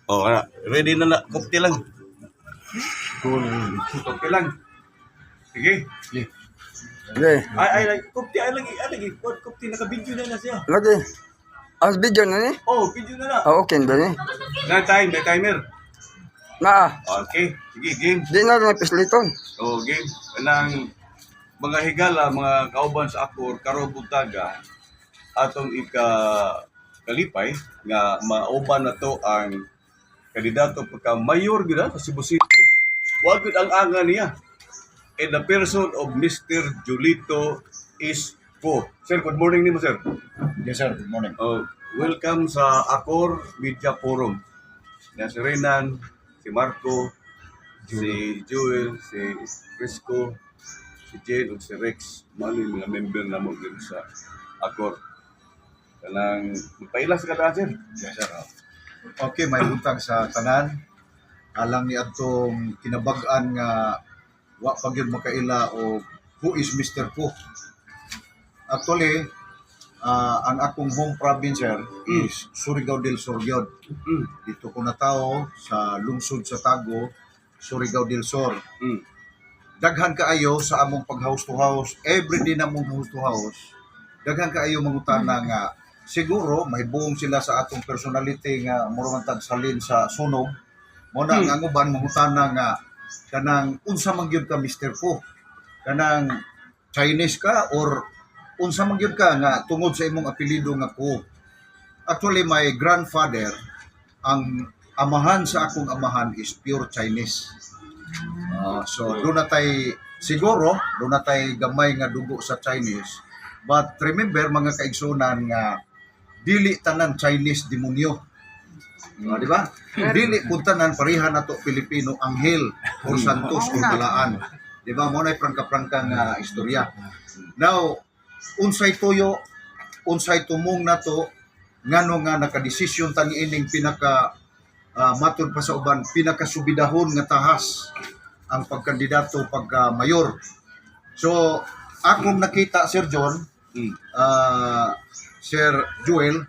Oh, ready na na. Kopti lang. Kopti lang. Sige. Okay. Kopti, lagi. Kopti, naka-video na siya. Lagi. Ang video na ni? Oh, video na na. Okay ba ni? May timer. Na. Okay, sige, game. Di na rin pisliton. Oh, game. Kanang mga higala, mga kauban sa akor, karobutaga, atong kalipay nga mauban na to ang kandidato pagka mayor gina sa Cebu City. Wag gud ang anga niya. In the person of Mr. Julito Ispo. Sir, good morning nimo, sir. Yes, sir. Good morning. Welcome sa Akor Media Forum. Na si Renan, si Marco, si Joel, si Prisco, si Jane, ug si Rex. Mali mga member na mo din sa Akor. Kanang magpaila sa kada, sir. Yes, sir. Okay, may butang sa tanan. Alang ni atong kinabag-an nga wa pa gyud makaila o who is Mr. Ko. Actually, ang akong home province, sir, is Surigao del Sur gyud. Dito ko natao sa lungsod sa Tago, Surigao del Sur. Daghan kaayo sa among pag-house to house, everyday na mong house to house. Daghan kaayo mangutana nga siguro may buong sila sa atong personality nga murumantag salin sa sunog. Mo na ang uban mangutana nga kanang unsa man gyud ka Mr. Ko. Kanang Chinese ka or unsa man gyud ka nga tungod sa imong apelyido nga Ko. Actually my grandfather, ang amahan sa akong amahan is pure Chinese. So doon na tay siguro doon na tay gamay nga dugo sa Chinese. But remember mga kaigsunan nga dili tanan Chinese demonyo. Di ba? Dili pud tanan pareha nato Pilipino anghel or santos or balaan. Di ba? Mo nay prangka-prangka nga istorya. Now, unsay tuyo, unsay tumong nato ngano nga nakadesisyon tani ining pinaka matud pa sa uban pinakasubidahon nga tahas ang pagkandidato pagka mayor. So, akong nakita Sir John, Sir Joel,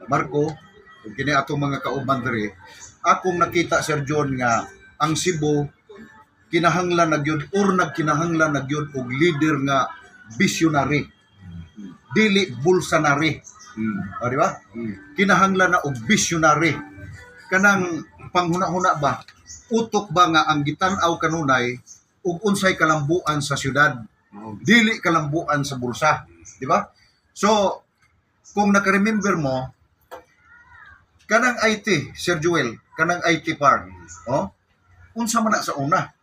Marco, ug kini atong mga kauban diri, akong nakita Sir John nga ang Cebu kinahanglan na gyud or nagkinahanglan na gyud og leader nga visionary. Dili bulsanary. Di ba? Kinahanglan na og visionary. Kanang panghuna-huna ba? Utok ba nga ang gitan-aw kanunay ug unsay kalambuan sa syudad? Dili kalambuan sa bulsa, di ba? So, kung naka-remember mo, kanang IT, Sir Joel, kanang IT park, unsa man na sa una?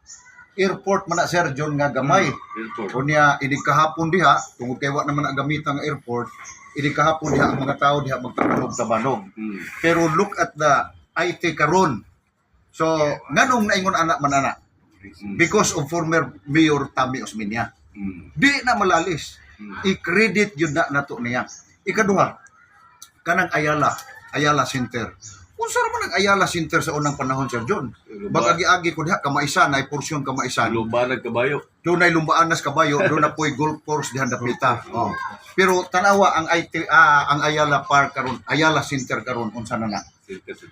Airport man na, Sir John, nga gamay. Kunya, inig kahapon diha, tungod kay wa naman ang gamitan ng airport, inig kahapon diha ang mga tao diha magtabanog-tabanog. Pero look at the IT karon. So, nganong naingon anak man anak? Because of former Mayor Tammy Osmeña. Di na malalis. I-credit yun na nato niya. Ikaduha, kanang Ayala Center. Unsa man ang Ayala Center sa unang panahon, Sir John? Bagagi-agi ko diha kamaisan ay porsyon kamaisan. Lumbaan ng kabayo. Doon ay lumbaan nas kabayo, doon na po'y golf course diha dapita. Pero tanawa ang ang Ayala Park karon, Ayala Center karon unsa na na.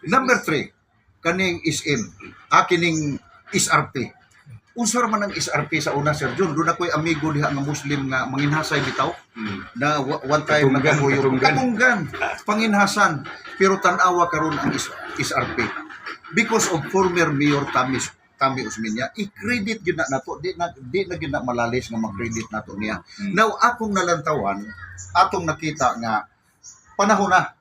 Number 3, kaning SM, kining SRP. Unsa man ang SRP sa una, Sir John? Doon ako'y amigo diha nga Muslim nga manginhasay bitaw na one time katunggan panginhasan pero tanawa karon ang SRP because of former Mayor Tammy Osmeña. I-credit gyud na nato, di na gyud na malalis nga ma-credit nato niya. Now akong nalantawan, atong nakita nga panahon na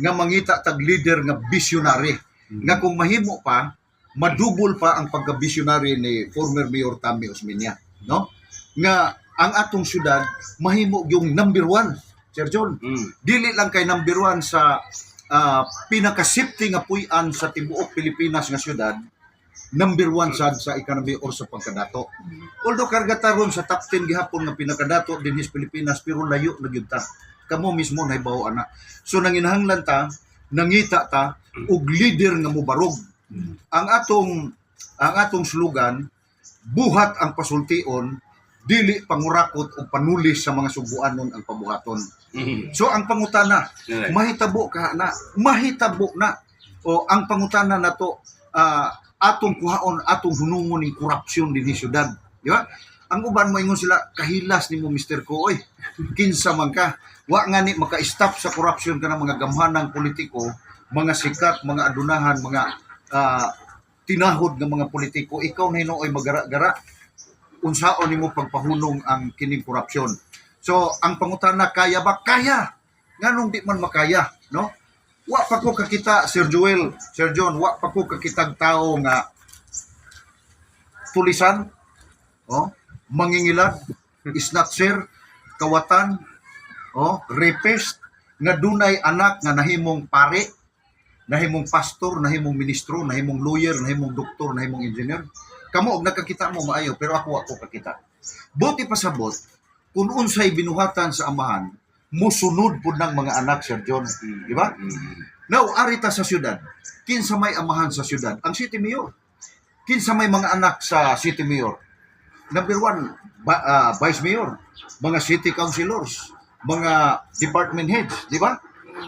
nga mangita tag leader nga visionary nga kung mahimo pa madubol pa ang pagka-visionary ni former Mayor Tammy Osmeña, no? Nga ang atong syudad mahimo yung number 1, Sir John. Dili lang kay number 1 sa pinaka-safety nga puy-an sa tibuok Pilipinas nga syudad, number 1 sad sa economy or sa pagkadato. Although kargataron sa top 10 gihapon nga pinakadato dinhi sa Pilipinas pero layo na gyud ta. Kamo mismo nahibaw ana. So nanginahanglan ta, nangita ta og leader nga mobarog. Ang atong slogan, buhat ang pasultion, dili pangurakot o panulis sa mga subuanon ang pabuhaton. So ang pangutana, mahitabo ka na, mahitabo na O ang pangutana na to, atong kuhaon, atong hunungon ng korupsyon din syudad. Di ba? Ang uban mo ingon sila, kahilas ni mo Mr. Ko, oy, kinsa man ka. Wa nga ni maka-stop sa korupsyon ka ng mga gamhanang politiko, mga sikat, mga adunahan, mga tinahod ng mga politiko. Ikaw na hinooy magara-gara. Unsaon nimo pagpahunong ang kining korupsyon. So, ang pangutana, kaya ba? Kaya! Nganong di man makaya, no? Wa pa ko kakita, Sir Joel, Sir John, wa pa ko kakitag tao nga tulisan, oh, mangingilad, snatcher, kawatan, oh, rapist, nga dunay anak nga nahimong pare, nahimong pastor, nahimong ministro, nahimong lawyer, nahimong doktor, nahimong engineer. Kamo og nakakita mo maayo, pero ako kakita. Buti pasabot, kung unsay binuhatan sa amahan, musunod po ng mga anak, Sir John. Di ba? Now, arita sa syudad. Kinsa may amahan sa syudad? Ang city mayor. Kinsa may mga anak sa city mayor? Number one, vice mayor, mga city councilors, mga department heads. Di ba?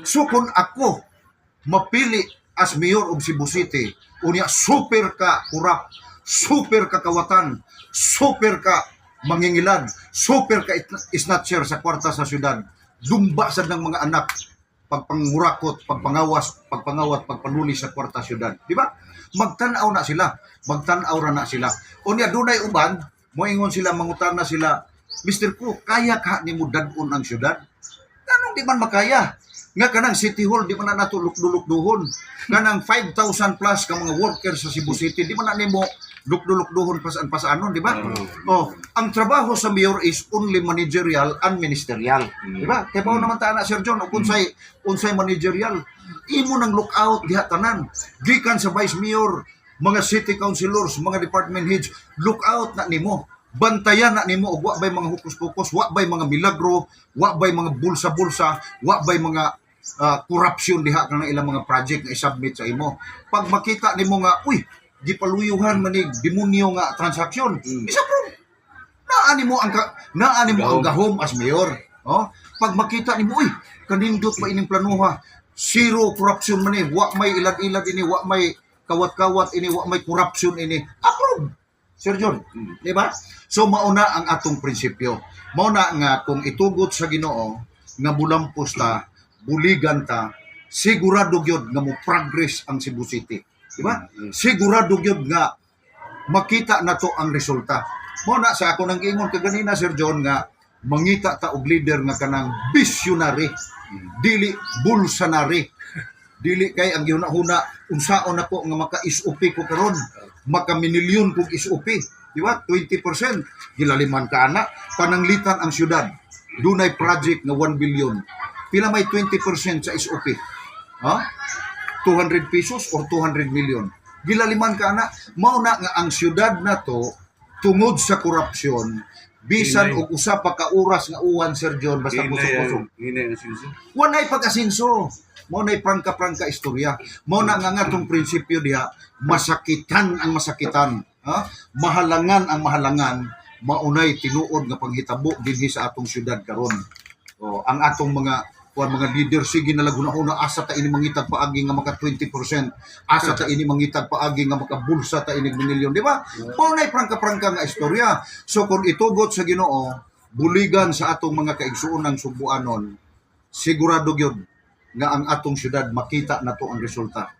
So, kung ako mapili as mayor of Cebu City, unya super ka kurap, super ka kawatan, super ka mangingilad, super ka snatcher sa kwarta sa syudad, dumba sa ng mga anak, pagpangurakot, pagpangawat, pagpanuli sa kwarta syudad. Di ba? Magtanaw na sila. Magtanaw ra na sila. Unya, dunay uban, moingon sila, mangutan na sila, Mr. Ko, kaya ka ni mo dadon ang syudad? Anong di man makaya? Nga kanang City Hall, di man na natulok-dulok-duhon. Kanang 5,000 plus ka mga workers sa Cebu City, di man na nimo luk-dulok-duhon pasaan-pasaanon, di ba? Oh, ang trabaho sa mayor is only managerial and ministerial. Di ba? Kaya pa naman tayo na, Sir John, unsay managerial. Imo nang lookout diha tanan. Gikan sa vice mayor, mga city councilors, mga department heads, lookout na nimo. Bantayan na nimo og wa bay mga hukus-pukus, wa bay mga milagro, wa bay mga bulsa-bulsa, wa bay mga corruption diha kanang ilang mga project nga i-submit sa imo. Pag makita nimo nga, uy, gipaluyuhan manig demonyo nga transaksyon, isa pro. Naani mo ang gahom as mayor. Oh, pag makita nimo, uy, kanindot ba ining planuha? Zero corruption man wa may ilad-ilad ini, wa may kawat-kawat ini, wa may corruption ini. Approve. Sir John, di ba? So mauna ang atong prinsipyo. Mauna nga kung itugot sa Ginoo nga bulampos ta, buligan ta, sigurado gyud nga mo progress ang Cebu City. Di ba? Sigurado gyud nga makita na to ang resulta. Mauna sa ako nang ingon kaganina, Sir John, nga mangita ta og leader nga kanang visionary, dili bulsanary. Dili kay ang gihuna-huna unsaon ako nga maka-SOP ko karon, maka-minilyon kog SOP, di ba? 20% gilaliman ka ana, pananglitan ang syudad. Dunay project nga 1 billion. Pila may 20% sa SOP? Ha? 200 pesos or 200 million. Gilaliman ka ana, mao na nga ang syudad na to tungod sa korupsyon. Bisan og usa pa ka oras nga uwan, Sir John, basta kusog-kusog. Wanay pag-asinso. Mo na prangka-prangka istorya. Mo na nga ngatong prinsipyo diha, masakitan ang masakitan, ha? Mahalangan ang mahalangan, maunay tinuod nga panghitabo dinhi sa atong syudad karon. O ang atong mga leader sige na laguna-una asa ta ini mangitag paagi nga maka 20%, asa ta ini mangitag paagi nga makabulsa ta ini milyon, di ba? Mo na prangka-prangka nga istorya. So kung itugot sa Ginoo, buligan sa atong mga kaigsuonang Subuanon, sigurado gyud nga ang atong syudad makita na to ang resulta.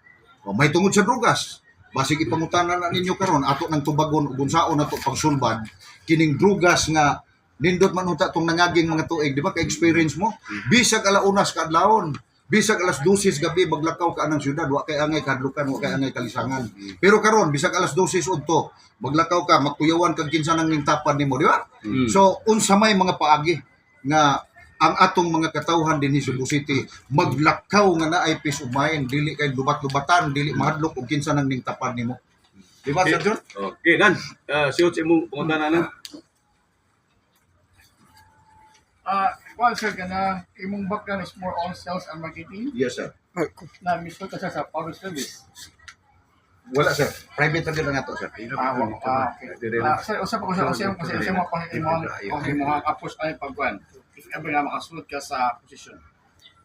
O, may tungod sa drugas, basig ipangutanan na ninyo karon ato nang tubagon ug unsaon nato pagsulbad kining drugas nga nindot man unta tong nangaging mga tuig, di ba? Ka-experience mo, bisag alaunas kadlawon, bisag alas 12 gabi maglakaw ka anang syudad, wa kay angay kadlukan, wa kay angay kalisangan. Pero karon bisag alas 12 udto, maglakaw ka, magkuyawan kag kinsa nang ningtapan nimo, di ba? So unsa may mga paagi nga ang atong mga katawhan din sa Cebu City maglakaw nga naay peace of mind, dili kay lubat-lubatan, dili mahadlok og kinsa nang ningtapan nimo. Di ba, Sir John? Okay, Dan. Siot sa imong pangutanan na. Well, sir, kana imong background is more on sales and marketing Yes, sir. na mismo ka sa public service. Wala, sir. Private na lang ato, sir. Okay. Sir, usap ko sa mo pang imong approach ay pagkuan. If ever nga makasulod ka sa position.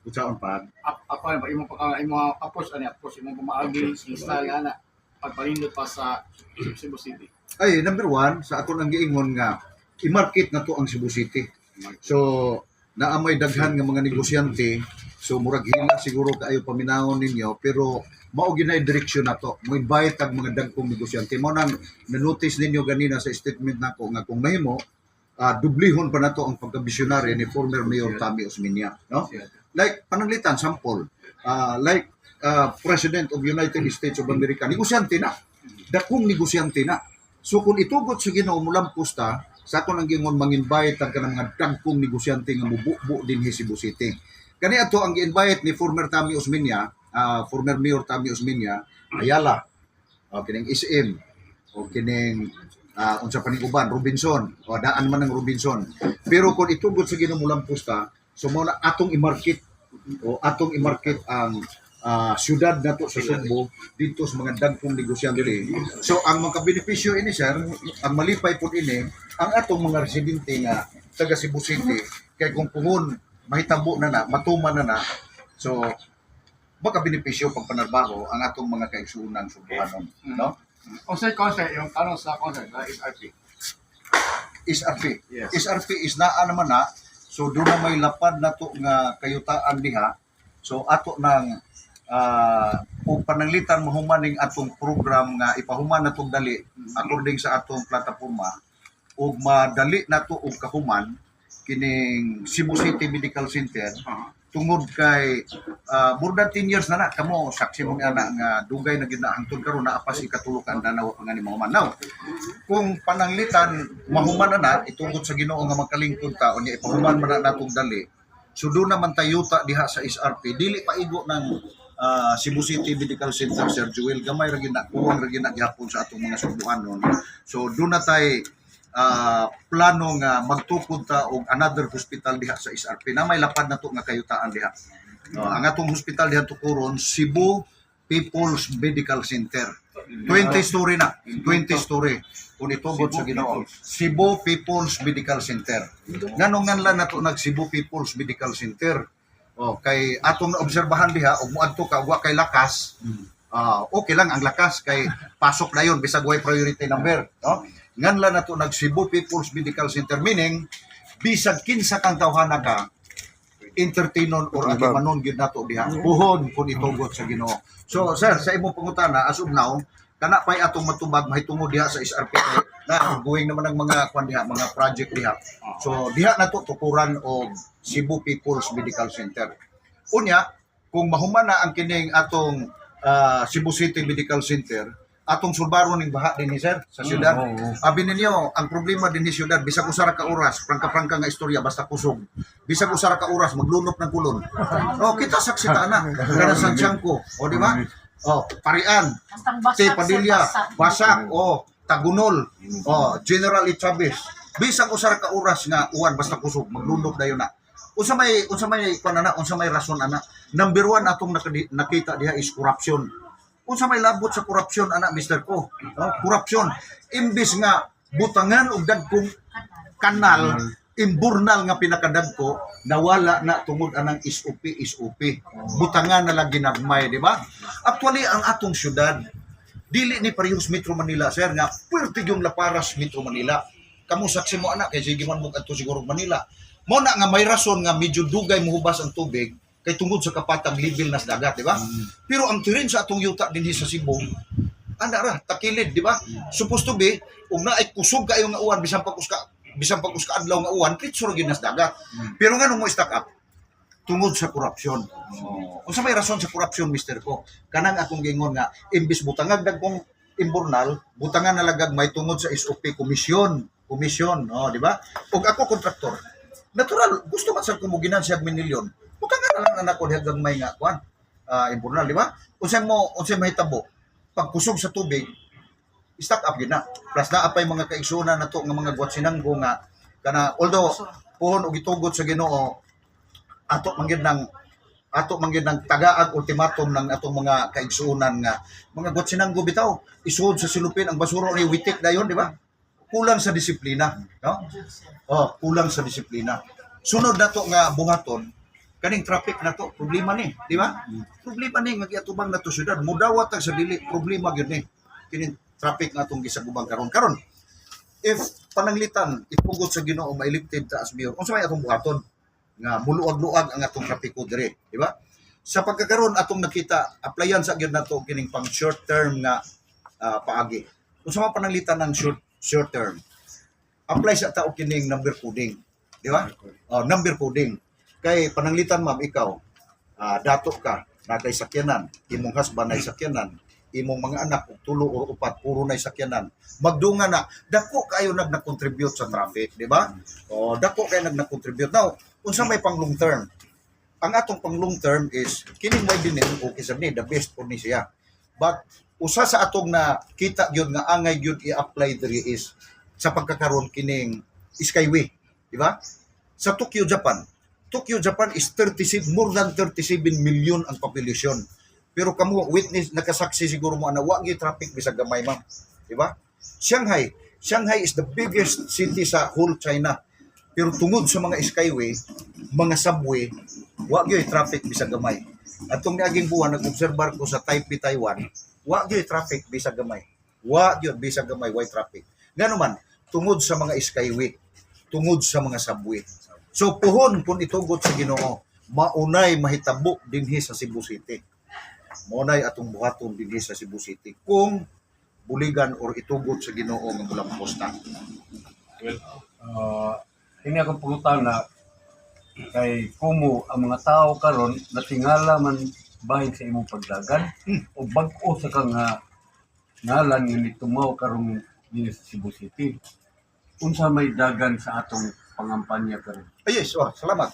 Utsaon pa. Ako ba imong pagka imong approach imong pamaagi install ana pagpalindot pa sa Cebu City. Ay, number one, sa ako nang giingon nga, i-market na to ang Cebu City. So, naamay daghan nga mga negosyante, so murag hila siguro kaayo paminahon ninyo, pero mao ginay direksyon na to. Mo invite ang mga dagkong negosyante. Mo nang na-notice ninyo ganina sa statement nako nga kung mahimo, dublihon pa na to ang pagkabisyonaryo ni former Mayor Tammy Osmeña, no? Like pananglitan sample, President of United States of America, negosyante na. Dakong negosyante na. So kung itugot sa Ginoo mulampos ta, sa ako nang gingon mang-invite ang kanang mga dagkong negosyante nga mububo din sa Cebu City. Kani ato ang gi-invite ni former Tammy Osmeña, former Mayor Tammy Osmeña, Ayala, kining SM, o kining unsa pa ning uban, Robinson, o daan man ng Robinson. Pero kung itugot sa Ginoo mulampos ta, so mo na atong i-market ang syudad nato sa Sugbo dito sa mga dagkong negosyante. So ang mga benepisyo ini sir, ang malipay pud ini ang atong mga residente nga taga Cebu City kay kung puhon mahitabo na matuman na so baka benepisyo pag panarbaho ang atong mga kaigsuonan Sugboanon, no? Unsay concept yung tanong sa concept na SRP. SRP. Yes. SRP is naa naman na. So doon na may lapad na to nga kayutaan diha. So ato nang kung pananglitan mahumaning atong program nga ipahuman na tong dali according sa atong plataporma ug madali na to og kahuman kining Cebu City Medical Center tungod kay more than 10 years na kamo saksi mo ana nga dugay na gid na hangtod karon naa pa si katulukan danaw nga ni mahuman. Now kung pananglitan mahuman na itungod sa Ginoo nga magkalingkod ta unya ipahuman man na natong dali so do naman tayuta diha sa SRP dili paigo ng Cebu City Medical Center Sir Joel gamay ra gid na kuwang ra gid na gihapon sa atong mga Sugboanon. So do na tay plano nga magtukod ta og another hospital diha sa SRP na may lapad na to nga kayutaan diha. Ang atong hospital diha tukuron Cebu People's Medical Center. 20 story na, 20 story. Kung itugod sa Ginoo, Cebu People's Medical Center. Nganong nganlan nato nag Cebu People's Medical Center. Kay atong naobserbahan diha og moadto ka wa kay lakas. Okay lang ang lakas kay pasok na yon bisag way priority number, no? Nganlan nato nag Cebu People's Medical Center meaning bisag kinsa kang tawhana ka entertainon or agimanon gid nato diha puhon kun itugot sa Ginoo. So sir sa imong pangutana as of now kana pay atong matubag mahitungod diha sa SRP na going naman ang mga kwan diha mga project diha. So diha nato tukuran og Cebu People's Medical Center. Unya kung mahuman na ang kining atong Cebu City Medical Center atong sulbaro ning baha dinhi sir sa syudad. Abi ninyo ang problema dinhi syudad bisag usa ra ka oras prangka-prangka nga istorya basta kusog. Bisag usa ra ka oras maglunop ng kulon. Kita saksi ta na kana Santiago o di ba? Parian, Padilla, Basak, Tagunol, General Chavez. Bisag usa ra ka oras nga uwan basta kusog maglunop dayon na. Unsa may rason ana? Number 1 atong nakita diha is corruption. Unsa may labot sa korupsyon ana Mr. Ko? Korupsyon imbis nga butangan og dagkong kanal imburnal nga pinakadagko nawala na tungod anang SOP. Butangan na lang ginagmay, di ba? Actually ang atong syudad dili ni parehas Metro Manila sir nga puwerte yung laparas Metro Manila. Kamu saksi mo ana kay sige man mo adto siguro Manila. Mo na nga may rason nga medyo dugay mohubas ang tubig kay tungod sa kapatag level nas dagat, di ba? Pero ang tirin sa atong yuta dinhi sa Cebu, anda ra takilid, di ba? Supposed to be, ug naay kusog kayo nga uwan bisan pag uska adlaw nga uwan, kitso ra gyud nas dagat. Pero nganong mo stack up? Tungod sa korupsyon. Unsa may rason sa korupsyon, Mr. Ko? Kanang akong gingon nga imbis butangag dagkong imburnal, butangan nalagag may tungod sa SOP komisyon, di ba? Ug ako kontraktor. Natural, gusto man sa kumuginan siya minilyon. Butangan na lang anak ko hanggang may nga kuan imburnal, di ba? Unsay mahitabo pag kusog sa tubig stack up gid na plus na apay mga kaigsunan nato nga mga guwatsinanggo nga kana although puhon og gitugot sa Ginoo ato manggid ng tagaag ultimatum ng atong mga kaigsunan nga mga guwatsinanggo bitaw isuod sa silupin ang basura ni witik dayon, di ba? Kulang sa disiplina, no? Kulang sa disiplina. Sunod nato nga buhaton kaning traffic na to, problema ni, di ba? Problema ni nga giatubang na to syudad, mudawat ang sa dili problema gyud ni. Kining traffic nga atong gisagubang karon. If pananglitan ipugot sa Ginoo ma-elected ta as mayor, unsa may atong buhaton nga muluag-luag ang atong trapiko dire, di ba? Sa pagkakaroon atong nakita, applyan sa gyud nato kining pang short term nga paagi. Unsa man pananglitan ng short term? Apply sa tao kining number coding, di ba? Number coding. Kay pananglitan ma'am ikaw, dato ka, nakay sakyanan, imong husband ay sakyanan, imong mga anak ug tulo or upat puro nay sakyanan. Magdunga na dako kayo nag-contribute sa traffic, di ba? O dako kayo nag-contribute. Now, unsa may pang long term? Ang atong pang long term is kining may dinin okay sa ni the best for ni siya. But usa sa atong na kita gyud nga angay gyud i-apply diri is sa pagkakaroon kining Skyway, di ba? Sa Tokyo, Japan is 37 more than 37 million ang population. Pero kamo witness nakasaksi siguro mo na wa gyud traffic bisag gamay ma'am, di ba? Shanghai is the biggest city sa whole China. Pero tungod sa mga skyway, mga subway, wa gyud traffic bisag gamay. Atong niaging buwan nag-obserbar ko sa Taipei, Taiwan, wa gyud traffic bisag gamay. Wa gyud bisag gamay way traffic. Ngano man tungod sa mga skyway, tungod sa mga subway. So puhon kung itugot sa Ginoo, maunay mahitabo dinhi sa Cebu City. Maunay atong buhaton dinhi sa Cebu City kung buligan or itugot sa Ginoo nga bulang posta. Well, ini akong pangutana kay kumo ang mga tao karon natingala man bahin sa imong pagdagan o bag-o sa kang ngalan nga nitumaw karon dinhi sa Cebu City. Unsa may dagan sa atong pangampanya karon? Yes, salamat.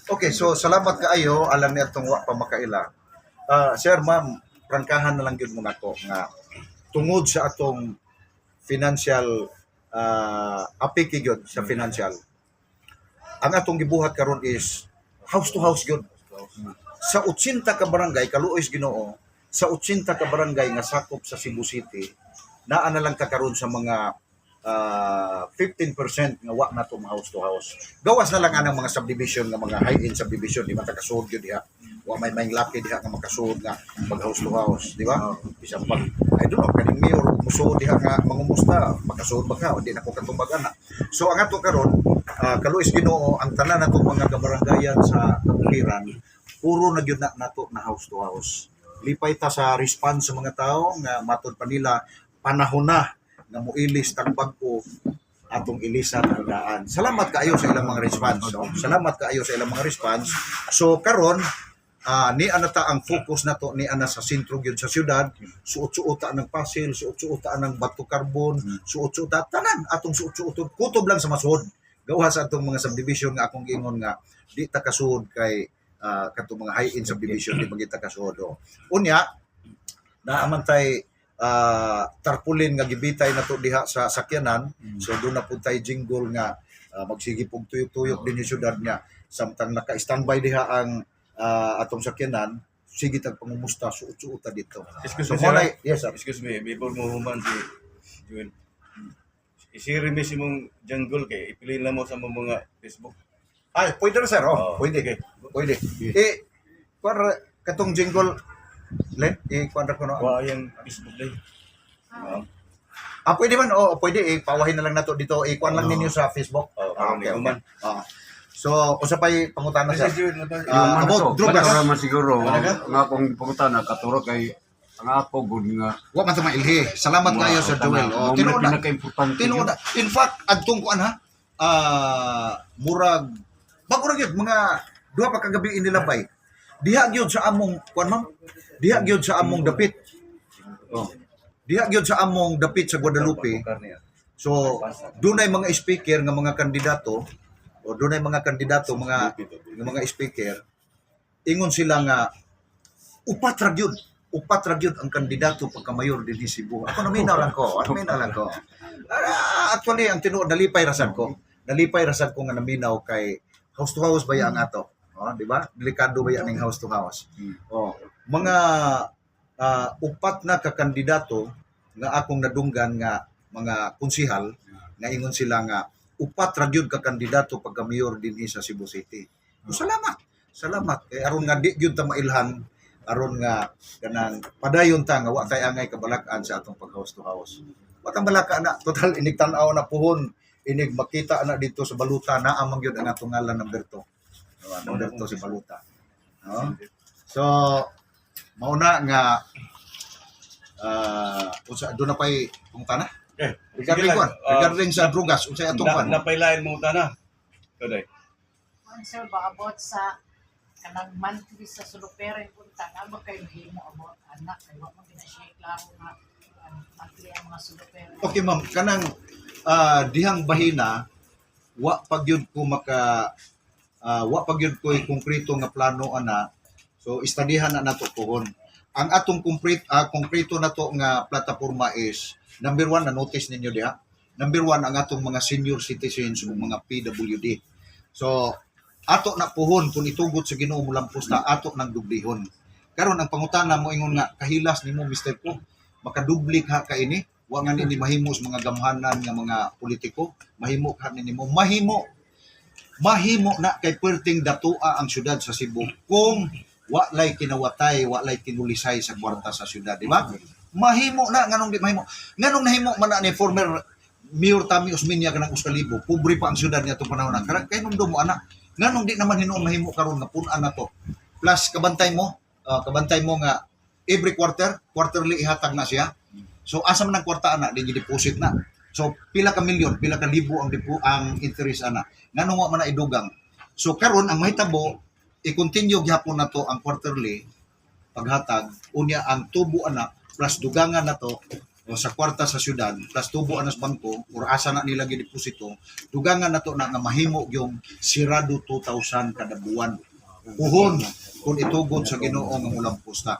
Okay, so salamat kaayo alam ni atong wa pa makaila. Sir, ma'am, prangkahan na lang gyud mo nako nga tungod sa atong financial apiki gyud sa financial. Ang atong gibuhat karon is house to house gyud. Sa 80 ka barangay kaluoy Ginoo, sa 80 ka barangay nga sakop sa Cebu City, naa na lang ka karon sa mga 15% nga wa nato house to house. Gawas na lang anang mga subdivision nga mga high-end subdivision, di ba takasuod gyud diha. Wa may laki diha nga makasuod nga pag house to house, di ba? Bisan pag I don't know kaning mayor musuod diha nga mangumusta, makasuod ba ka, di na ko katumbagan na. So ang ato karon kaluoy Ginoo ang tanan nato mga kabarangayan sa kabukiran, puro na gyud nato na house to house. Lipay ta sa response sa mga tao nga matud pa nila panahon na nga muilis tag bag-o atong ilisan ang daan. Salamat kaayo sa ilang mga response. No? Salamat kaayo sa ilang mga response. So karon ni anata ang focus nato ni ana sa sentro gyud sa syudad, suot-suota ng pasil, suot-suota ng bato carbon, suot-suota tanan atong suot-suot kutob lang sa masud. Gawa sa atong mga subdivision nga akong giingon nga di ta kasud kay katong mga high-end subdivision di magita kasud. Unya naaman tay tarpulin nga gibitay nato diha sa sakyanan. So doon na pud tay jingle nga magsige pug tuyok-tuyok din yung syudad niya samtang naka-standby diha ang atong sakyanan, sige tag pangumusta suot-suota dito. Excuse me, mo sir. yes sir. Excuse me, before mo human si Joel. Isirimis mong jungle kay ipili lang mo sa mga Facebook. Ay, pwede na sir. Oh, Pwede. okay. Pwede. Para katong jingle Len, kuandra ko no. Wa yang Facebook day. Pwede man. Pwede. Pawahin na lang nato dito. Kuan lang ninyo sa Facebook. Okay, human. So, usa pa'y pangutana sir. Joel, ano ba? About drugs. Katuro man siguro Talaga? nga akong pangutana katuro kay ang ako gud nga Wa man ta mailhi. Salamat kayo Sir Joel. Tinuod Tinuod na. pinaka-importante. Tinuod na. In fact, adtong kuan ha. Murag bago ra gyud mga duha pa kagabi inilabay. Diha gyud sa among kuan ma'am. Diha gyud sa among dapit. Diha gyud sa among dapit sa Guadalupe. So, dunay mga speaker nga mga kandidato o dunay mga kandidato mga speaker ingon sila nga upat ra gyud ang kandidato pagka mayor dinhi Cebu. Ako naminaw lang ko. Actually ang tinuod nalipay rasad ko nga naminaw kay house to house ba ang ato. Di ba? Delikado ba yan ng house to house? Mga upat na kakandidato nga akong nadunggan nga mga konsihal nga ingon sila nga upat ra gyud ka kandidato pagka mayor dinhi sa Cebu City. Salamat. Salamat kay aron nga di gyud ta mailhan, aron nga kanang padayon ta nga wa tay angay kabalak-an sa atong pag-house to house. Wa ta balaka na total inig tan-aw na puhon, inig makita na dito sa baluta na amang gyud ang atong ngalan number 2. Number 2 si baluta. No? So mauna nga unsa do na pay pungtana? Regarding sa drugas, unsay atong pan? Napailain mo na. Today. Ang sir ba about sa kanang monthly sa sulupere punta nga ba kayo himo about anak kay wa man siya klaro nga monthly ang mga sulupere. Okay ma'am, kanang dihang bahina wa pagyud ko wa pagyud ko konkreto nga plano ana. So istadihan na nato pohon. Ang atong konkreto nato nga plataporma is number 1 na notice ninyo diha. Number 1 ang atong mga senior citizens ug mga PWD. So ato na pohon kung itugot sa Ginoo mo lampos ta ato nang dublihon. Karon ang pangutana mo ingon nga kahilas nimo Mr. Ko, makadubli ka kaini, wa nga nini mahimo sa mga gamhanan nga mga politiko, mahimo ka nimo mahimo na kay perting datua ang syudad sa Cebu kung wa lay kinawatay, wa lay kinulisay sa kwarta sa syudad, di ba? Mahimo na nganong di mahimo. Nganong nahimo man na ni former Mayor Tami Osmeña kanang Uskalibo, pobre pa ang syudad niya itong panahon na. Kaya nung mo anak, nga nung di naman hinuon mahimo karon nga punan na to. Plus, kabantay mo nga every quarterly ihatag na siya. So, asa man ang kwarta ana, di deposit na. So, pila ka milyon, pila ka libo ang interest ana. Nga nung man na idugang. So, karon ang mahitabo, i-continue gyapon na to ang quarterly paghatag, unya ang tubo ana, plus dugangan na to, o sa kwarta sa syudad plus tubo anas bangko or asa na nila gideposito dugangan nato na nga mahimo yung sirado 2,000 kada buwan puhon kung itugod sa Ginoo nga mulang pusta.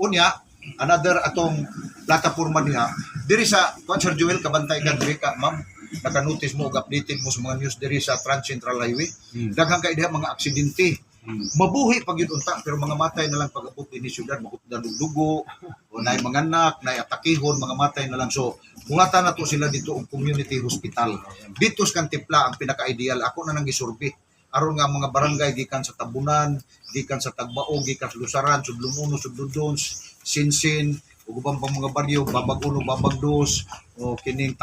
Unya another atong plataporma diha diri sa Sir Joel kabantay ka diri ka ma'am naka-notice mo ug updated mo sa mga news diri sa Trans Central Highway daghang kay diha mga aksidente. Mabuhi pag yun unta pero mga matay na lang pag-abot din syudad makutdan og dugo o nay mga anak nay atakihon mga matay na lang so bungatan nato sila dito og community hospital dito sa Kantipla ang pinaka-ideal ako na nang gisurvey aron nga mga barangay gikan sa Tabunan gikan sa Tagbaog gikan sa Lusaran Sudlon 1 Sudlon 2 Sinsin ug ubang pang mga baryo Babag 1 Babag 2 o kining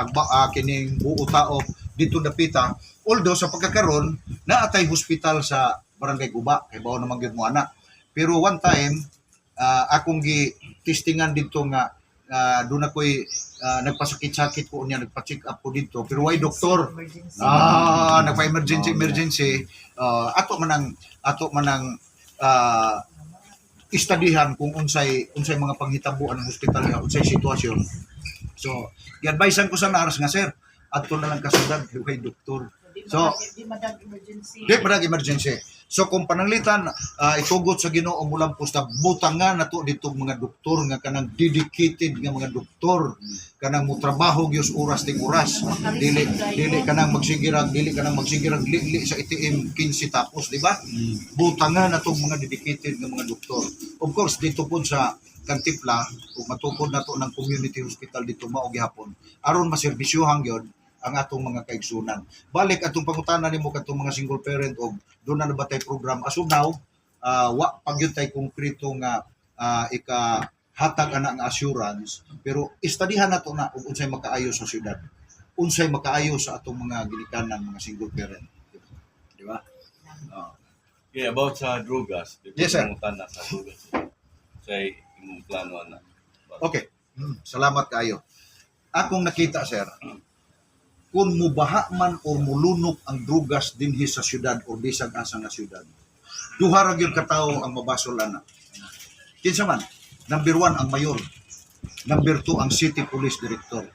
kining Buo Taop dito dapita although sa pagkakaron naatay hospital sa Barangay Guba kay bawo naman gyud mo anak pero one time akong gi-testingan dito nga doon ako'y nagpasakit-sakit ko niya nagpa-check up ko dito pero why doktor nagpa-emergency ato man ang istadihan kung unsay mga panghitabuan ng hospital nga unsay sitwasyon so i-advisean ko sa NARS nga sir adto na lang kasundan kay doktor so Di madag emergency. di pa emergency. So kung pananglitan itugot sa Ginoo mulang pusta butangan nato dito mga doktor nga kanang dedicated nga mga doktor kanang mo trabaho gyud oras ting oras dili kanang magsigirag li sa ITM 15 tapos di ba? Butangan nato mga dedicated nga mga doktor. Of course dito pud sa Kantipla ug matukod nato ng community hospital dito mao gihapon aron maserbisyohan gyud ang atong mga kaigsunan. Balik atong pangutana nimo katong mga single parent og doon na nabatay program as of now wa pagyud tay konkreto nga ikahatag ana nga assurance pero istadihan nato na ug unsay makaayo sa syudad. Unsay makaayo sa atong mga ginikanan mga single parent. Di ba? Yeah, about sa drugas. Yes, sir. Na sa drugas. Say imong plano na. Okay. Salamat kayo. Akong nakita sir kung mubaha man o mulunok ang drugas dinhi sa syudad o bisag asa nga syudad. Duha ra gyud ka tawo ang mabasol ana. Kinsa man? Number 1 ang mayor. Number 2 ang city police director.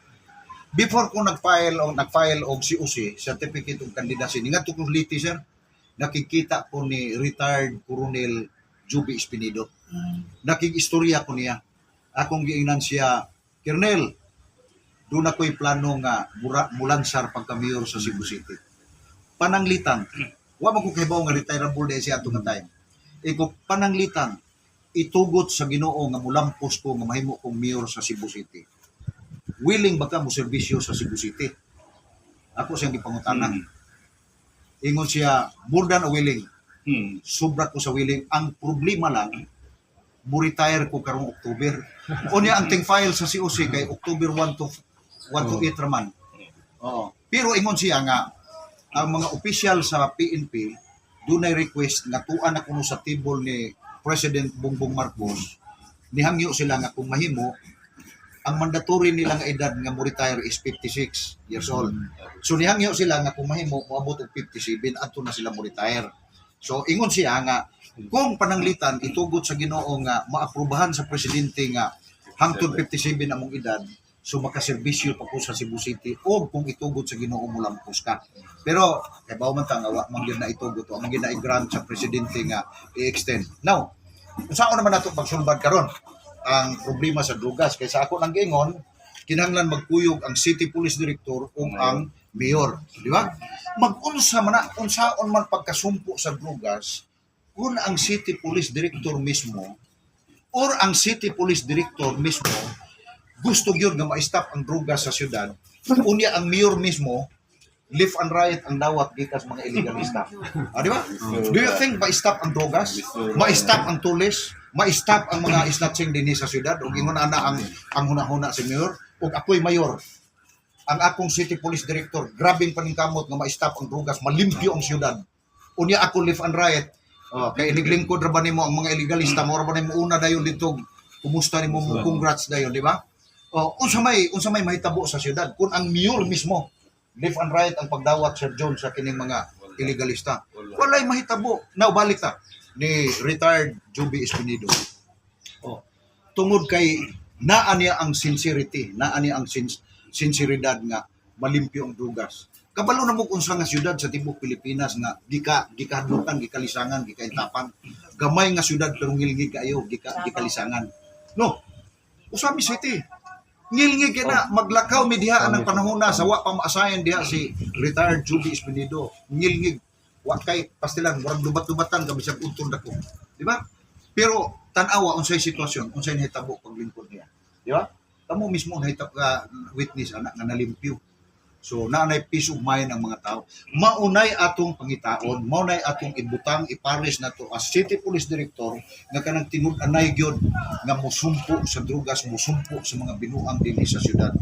Before ko nagfile og COC, certificate of candidacy, ngadto ko Liti sir, nakikita ko ni retired Colonel Juby Espinido. Nakig-istorya ko niya. Akong giingnan siya, Colonel, doon ako'y plano nga mulansar pagka-mayor sa Cebu City. Pananglitan, wa man ko kahibaw nga retirable day siya atong time. Iko pananglitan, itugot sa Ginoo nga mulampos ko nga mahimo kong mayor sa Cebu City. Willing ba ka mo serbisyo sa Cebu City? Ako siyang gipangutana. Ingon siya, more than willing. Sobra ko sa willing. Ang problema lang, mo-retire ko karong October. Unya ang ting file sa COC kay October 1 to 8 raman. Oo. Pero ingon siya nga ang mga opisyal sa PNP dunay request nga tuan na kuno sa table ni President Bongbong Marcos, nihangyo sila nga kung mahimo ang mandatory nila nga edad nga mo retire is 56 years old. So nihangyo sila nga kung mahimo moabot og 57 adto na sila mo retire. So ingon siya nga kung pananglitan itugot sa Ginoo nga maaprubahan sa presidente nga hangtod 57 among edad, so makaserbisyo pa ko sa Cebu City o kung itugot sa Ginoo mo lampos ka. Pero kay bawo man ta nga wa man gyud na itugot o man gyud na i-grant sa presidente nga i-extend. Now, unsaon naman nato pagsulbad karon ang problema sa drugas kay sa ako nang giingon kinahanglan magkuyog ang city police director ug ang mayor, di ba? Mag-unsa man na unsaon man pagkasumpo sa drugas kung ang city police director mismo or ang city police director mismo gusto gyud nga ma-stop ang drugas sa syudad, unya ang mayor mismo left and right ang dawat gikas mga illegalista. Di ba? Do you think ma-stop ang drugas? Ma-stop ang tulis? Ma-stop ang mga snatching dinhi sa syudad? O ingon ana ang hunahuna si mayor? O ako'y mayor? Ang akong city police director, grabing paningkamot nga ma-stop ang drugas, malimpyo ang syudad. Unya ako left and right. Kay iniglingkod ra ba nimo ang mga illegalista mo ra ba nimo una dayon dito kumusta nimo mo congrats dayon, di ba? Unsa may mahitabo sa syudad kung ang mayor mismo left and right ang pagdawat Sir John sa kining mga illegalista. Walay mahitabo. Now balik ta ni retired Joby Espinido. Tungod kay naa niya ang sincerity, naa niya ang sinseridad nga malimpyo ang drugas. Kabalo na mo unsa nga syudad sa tibuok Pilipinas nga gikahadlukan, gikalisangan, gikaintapan. Gamay nga syudad pero ngilngig kayo, gikalisangan. No. Usami City. Ngilngig na maglakaw mi diha ang panahon na sa wa pa maasayan diha si retired Joby Espinido. Ngilngig wa kay pastilan murag lubat-lubatan ka bisag untol dako. Di ba? Pero tan-awa unsay sitwasyon, unsay nahitabo paglingkod niya. Di ba? Kamo mismo nahitabo ka witness anak nga nalimpyo. So naanay peace of mind ang mga tao. Maunay atong pangitaon, maunay atong ibutang ipares nato as city police director nga kanang tinud-anay gyud nga mosumpo sa drugas, mosumpo sa mga binuang dinhi sa syudad.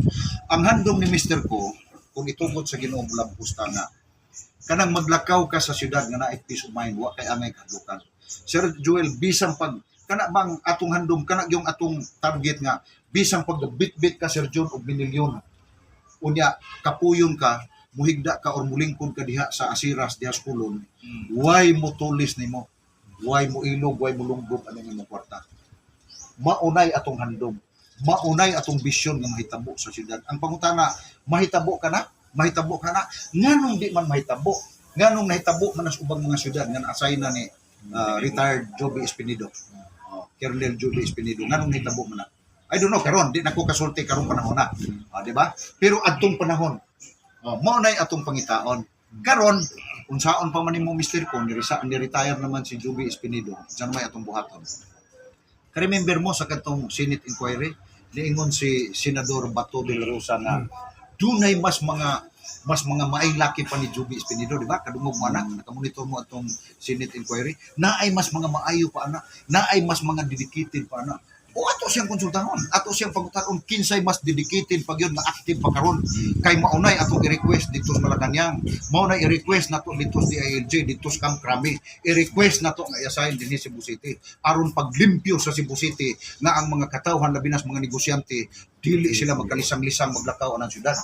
Ang handom ni Mr. Ko kung itugot sa Ginoo Lampusta nga kanang maglakaw ka sa syudad nga naay peace of mind, wa kay angay kadlukan. Sir Joel, bisang pag kana bang atong handom kana gyung atong target nga bisang pag bit-bit ka Sir John og binilyon. Unya kapuyon ka, muhigda ka or mulingkod ka diha sa Asiras diha sa Kulon, why mo tulis nimo? Why mo ilog, why mo lunggop ang imong kwarta? Maunay atong handom. Maunay atong bisyon nga mahitabo sa syudad. Ang pangutana, mahitabo ka na? Mahitabo ka na? Nganong di man mahitabo? Nganong nahitabo man sa ubang mga syudad nga na-assign na ni retired Joby Espinido. Colonel Joby Espinido. Nganong nahitabo man na? I don't know karon, di nako kasulti karong panahon na. Di ba? Pero adtong panahon, mao nay atong pangitaon. Karon unsaon pa man nimo Mr. Ko ni-retire naman si Joby Espinido. Diyan may atong buhaton. Ka-remember mo sa katong Senate inquiry, niingon si Senador Bato de la Rosa na dunay mas mga mailaki pa ni Joby Espinido, di ba? Kadungog mo anak, nakamonitor mo atong Senate inquiry, naay mas mga maayo pa anak, naay mas mga dedicated pa anak. O ato siyang konsultahon, ato siyang pagutanon kinsay mas dedicated pag yun na active pa karon kay maunay atong i-request dito sa Malacañang, maunay i-request nato dito sa DILG, dito sa Camp Crame, i-request nato nga i-assign din sa Cebu City aron paglimpyo sa Cebu City nga ang mga katawhan labi na mga negosyante dili sila magkalisang-lisang maglakaw ang syudad.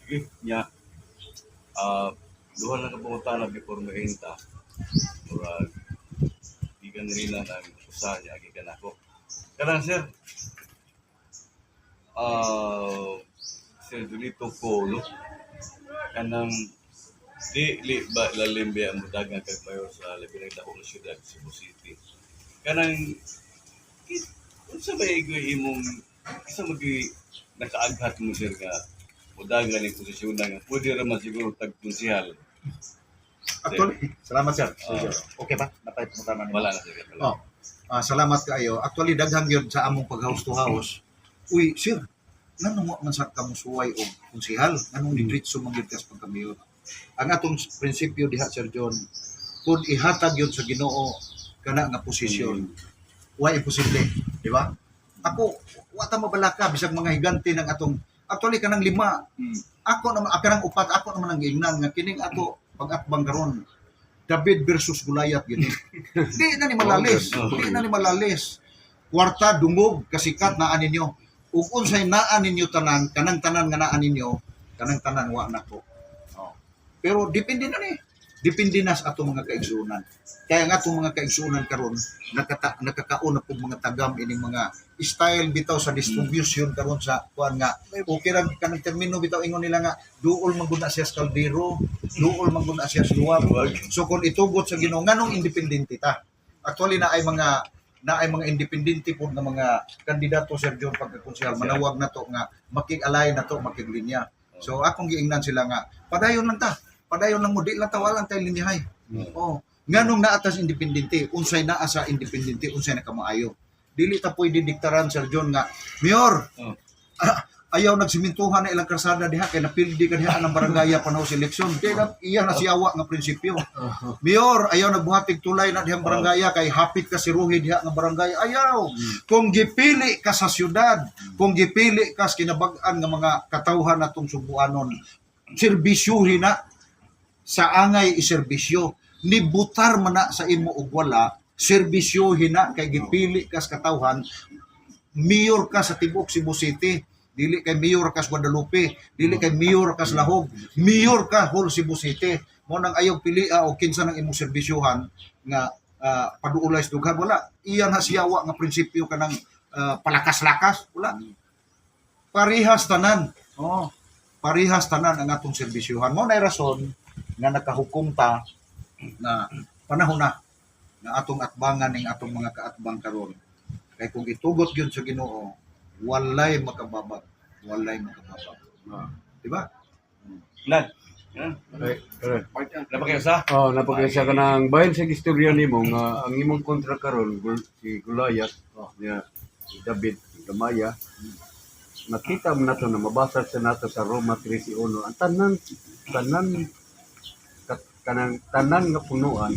Sige, nya. Duha na kapungutan na before mahinta. Murag gikan nila na usaha niya gikan ako. Kanang sir, Sir Julito ko, no? Kanang di ba lalim ba ang dagang kag mayor sa labi ng taong syudad Cebu City. Kanang unsa ba imong isa magi nakaaghat mo sir nga mudagan ni posisyon nga pwede ra man siguro tagpunsihal. Actually, salamat sir. Okay ba? Natay pumutanan nimo. Wala na sir. Salamat kaayo. Actually daghang gyud sa among pag-house to house. Uy, sir, nganong mo man sa kamusuway o konsehal? Nganong ni diretso man gyud kas pagkamayor? ang atong prinsipyo diha Sir John, kung ihatag yun sa Ginoo kana nga posisyon, wa imposible, di ba? Ako, wa ta mabalaka bisag mga higanti ng atong actually kanang 5. Ako naman kanang 4, ako naman ang giingnan nga kining ato pag-atbang karon. David versus Goliath gini. Di na ni malalis. Di na ni malalis. Kwarta dungog kasikat naa ninyo. Ug unsay naa ninyo tanan, kanang tanan nga naa ninyo, kanang tanan wa nako. Oh. Pero depende na ni. Depende na sa atong mga kaigsunan. Kaya nga atong mga kaigsunan karon nakakaon na pug mga tagam ining mga style bitaw sa distribution karon sa kuan nga okay ra kanang termino bitaw ingon nila nga duol man gud na siya sa kaldero, duol man gud na siya sa luwag. So kung itugot sa Ginoo nganong independente ta. Actually na ay mga independente po nga mga kandidato Sir John pagkakonsehal manawag na to nga makig-alay na to makiglinya. So akong giingnan sila nga padayon lang ta. Padayon lang mo di lang ta walang tay linyahay. Oh, nganong naa tas independente, unsay naa sa independente, unsay na kamaayo. Dili ta pwede diktaran Sir John nga mayor. Ayaw nagsimintuhan na ilang karsada diha kay napildi ka diha ng barangay panahon sa eleksyon. Kaya iya na siyawa nga prinsipyo. Mayor, ayaw nagbuhatig tulay na dihang barangay kay hapit ka si Ruhi diha nga barangay. Ayaw. Kung gipili ka sa syudad, kung gipili ka sa kinabag-an nga mga katawhan natong Subuanon, serbisyuhin na sa angay iserbisyo. Nibutar man na sa imo og wala, serbisyohin na kay gipili ka sa katawhan. Mayor ka sa Tibok Cebu City, dili kay mayor ka sa Guadalupe, dili kay mayor ka sa Lahog, mayor ka whole Cebu City. Mo nang ayaw pilia o kinsa nang imong serbisyohan nga paduulay sa dughan wala. Iyan ha siyawa nga prinsipyo kanang palakas-lakas wala. Parihas tanan. Oh, parihas tanan ang atong serbisyohan. Mo nay rason nga nakahukom ta na panahon na nga atong atbangan ning atong mga kaatbang karon. Kay kung itugot gyud sa Ginoo, walay makababag, walay makababag. Di ba? Lan. Napakaya sa? Oh, napakasya ka ng bahin sa istorya nimo nga ang imong kontra karon si Goliath, niya si David, si Gamaya. Nakita mo nato na mabasa sa nato sa Roma 13:1 ang tanan nga punuan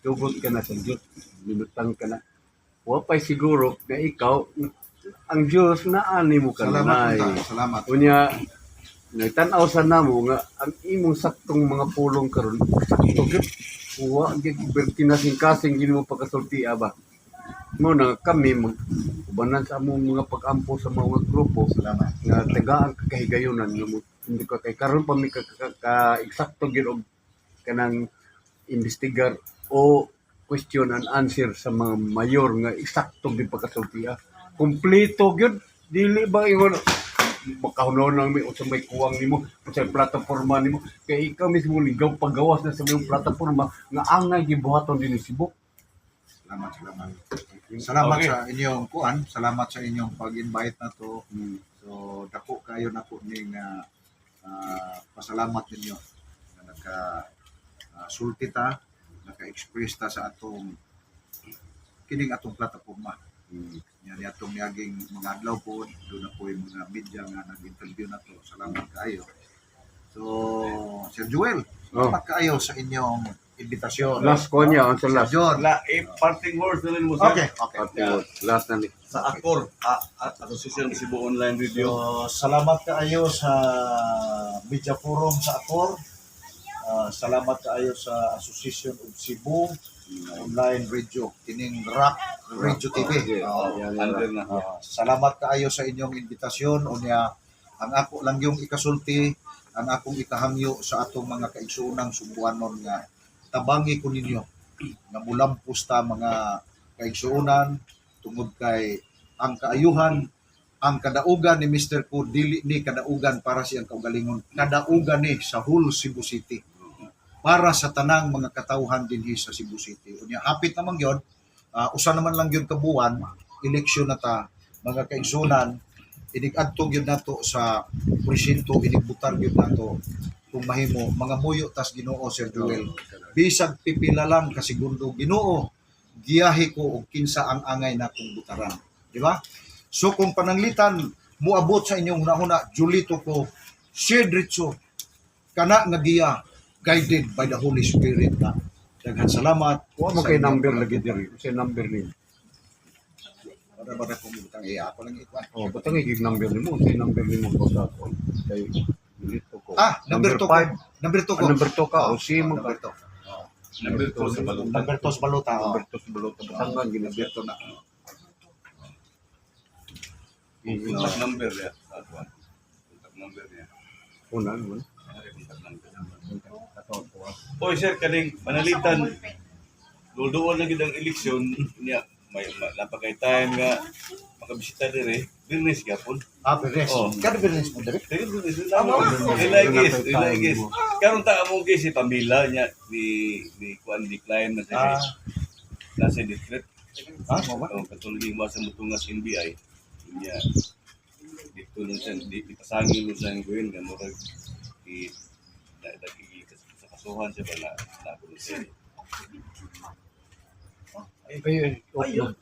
tugod ka na sa Diyos, minutang ka na. Wa pa'y siguro na ikaw ang Diyos na ani mo ka Salamat na. po. Salamat. Unya nagtanaw sa namo nga ang imong saktong mga pulong karon sakto gyud wa gyud berkinasing-kasing gid mo pagkasulti ba mo na kami ubanan sa among mga pag-ampo sa mga grupo Salamat. nga tagaan kahigayonan nga hindi ko kay karon pa mi ka eksakto gyud og kanang investigar o question and answer sa mga mayor nga eksakto gyud pagkasulti kompleto gyud dili ba ingon makahunaw nang may unsa may kuwang nimo unsa plataporma nimo kay ikaw mismo ligaw paggawas na sa imong plataporma nga angay gibuhaton dinhi Cebu. Salamat. Salamat Okay. sa inyong kuan, salamat sa inyong pag-invite na to. So dako kayo nako ning pasalamat ninyo na sulti ta, naka-express ta sa atong kining atong plataporma. Yan atong niyaging mga adlaw po, doon na po yung mga media nga nag-interview na to. Salamat kaayo. So, Sir Joel, salamat kaayo sa inyong invitasyon. Last ko niya ang Sir last. John. Parting words na rin mo sa Okay. Last na ni. sa ACOR, Association Cebu Online Radio. So, salamat kaayo sa Media Forum sa ACOR. Salamat kaayo sa Association of Cebu Online Radio, kining Rock Radio TV. Under na. Salamat kaayo sa inyong imbitasyon. Unya, ang ako lang yung ikasulti, ang akong ikahangyo sa atong mga kaigsuunang Subuanon nga tabangi ko ninyo nga mulampos ta mga kaigsuunan tungod kay ang kaayuhan, ang kadaugan ni Mr. Ko dili ni kadaugan para siyang kaugalingon, kadaugan ni sa whole Cebu City para sa tanang mga katawhan dinhi sa Cebu City. Unya hapit naman gyud, usa naman lang gyud kabuan, eleksyon na ta, mga kaigsunan, inig-adto gyud nato sa presinto, inigbutar gyud nato kung mahimo mga muyo tas Ginoo Sir Joel. Bisag pipila lang ka segundo Ginoo, giyahi ko og kinsa ang angay nakong butaran. Di ba? So kung pananglitan moabot sa inyong nahuna Julito ko, share diretso kana nga giya guided by the Holy Spirit na. Daghan salamat. Wa mo sa kay inyong number pag- lagi diri. Sa number ni. Para ba na kumutang iya ako lang ikwan. Oh, butang igig number nimo. Sa number nimo ko sa ako. Kay dito ko. Number 2 ko. 5. Number 2 ko. Number 2 ka o si mo ka. Number 2. Number 2 sa balutag. Number 2 sa baluta. Number 2 sa balot. Batangan ginabit. Ito na. Contact number ya. Contact number niya. Unan mo. Contact number. Oy sir, kaning panalitan. Duduol na gid ang eleksyon niya. May napakay time nga makabisita dire. Birnes gyapon. Beres. Oh. Kada beres mo dere. Ilagis. Karon ta among si pamila niya ni kuan decline na Ah. nasa district. Mo ba? Patuloy mo sa mutungas NBI. Niya dito nun siya, di pasangin nun siya ng gawin nga murag sa kasuhan siya ba na siya. Ayun. Ayun.